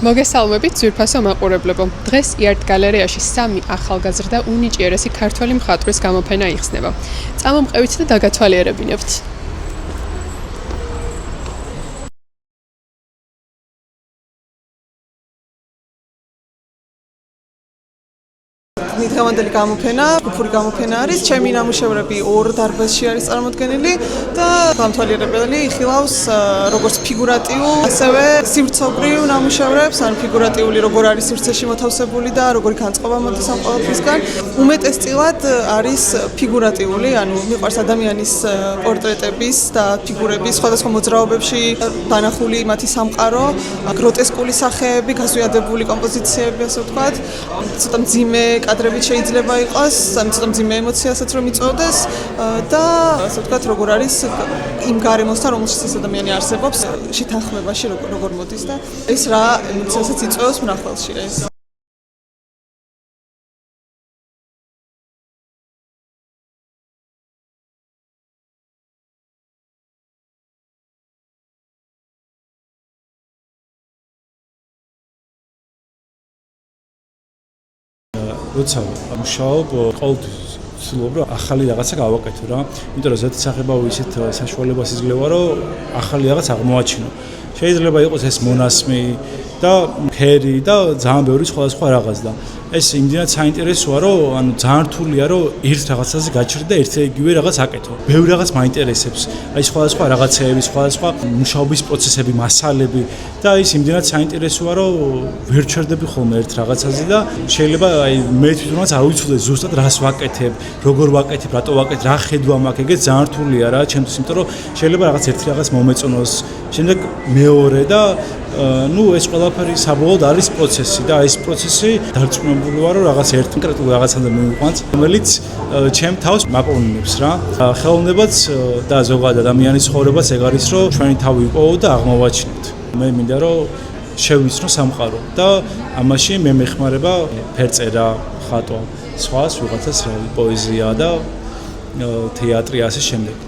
მოგესალმებით ძვირფასო მაყურებლებო. დღეს იარტ გალერეაში 3 ახალგაზრდა უნიჭიერესი ქართველი მხატვრის გამოფენა იხსნება. წამომყევით და დაგათვალიერებინებთ. დღევანდელი გამოფენა, ჯგუფური გამოფენა არის. ჩემი ნამუშევრები ორ დარბაზში არის წარმოდგენილი და გამთვალიერებელი იხილავს როგორც ფიგურატიულ, ასევე სივრცობრივ ნამუშევრებს, ან ფიგურატიული როგორ არის სივრცეში მოთავსებული და როგორი განწყობა მოდის ამ ყველაფრისგან. უმეტესწილად არის ფიგურატიული, ანუ მიყვარს ადამიანის პორტრეტების და ფიგურების სხვადასხვა მოძრაობებში დანახული მათი სამყარო, გროტესკული სახეები, გაზვიადებული კომპოზიციები, ასე ვთქვათ, ცოტა მძიმე კადრებით შეიძლება იყოს, ცოტა მძიმე ემოციასაც რომ იწვევდეს და ასე ვთქვათ, როგორ არის იმ გარემოსთან, რომელშიც ეს ადამიანი არსებობს, შეთანხმებაში როგორ მოდის და ეს რა ემოციასაც იწვევს მნახველში ეს. როცა მუშაობ, ყოველთვის ვცდილობ რომ ახალი რაღაცა გავაკეთო რა. იმიტომ რომ ზედა სახებავ ისეთ საშუალებას იძლევა რომ ახალი რაღაც აღმოაჩინო. შეიძლება იყოს ეს მონასმი და ფერი და ძალიან ბევრი სხვადასხვა რაღაც და ეს იმდენად საინტერესოა რომ ანუ ძალიან რთულია რომ ერთ რაღაცაზე გაჩერდე და ერთ იგივე რაღაც აკეთო. ბევრი რაღაც მაინტერესებს. აი სხვადასხვა რაღაცეები, სხვადასხვა მუშაობის პროცესები, მასალები და ის იმდენად საინტერესოა რომ ვერ ჩერდები ხოლმე ერთ რაღაცაზე და შეიძლება აი მე თვითონაც არ ვიცოდე ზუსტად რას ვაკეთებ, როგორ ვაკეთებ, რატო ვაკეთებ, რა ხედვა მაქვს, ეგეც ძალიან რთულია რა ჩემთვის, იმიტომ რომ შეიძლება რაღაც ერთი რაღაც მომეწონოს, შემდეგ მეორე და ну ეს ყველაფერი საბოლოოდ არის პროცესი და ეს პროცესი დარწმუნებული ვარ რომ რაღაც ერთ კონკრეტულ რაღაცამდე მივიყვანს რომელიც ჩემ თავს მაპოვნებს რა ხელოვნებაც და ზოგადად ადამიანის ცხოვრებას ეგ არის რომ ჩვენი თავი ვიპოვოთ და აღმოვაჩინოთ მე მინდა რომ შევიცნო სამყარო და ამაში მე მეხმარება ფერწერა ხატვა სხვას ვიღაცას პოეზია და თეატრი ასე შემდეგ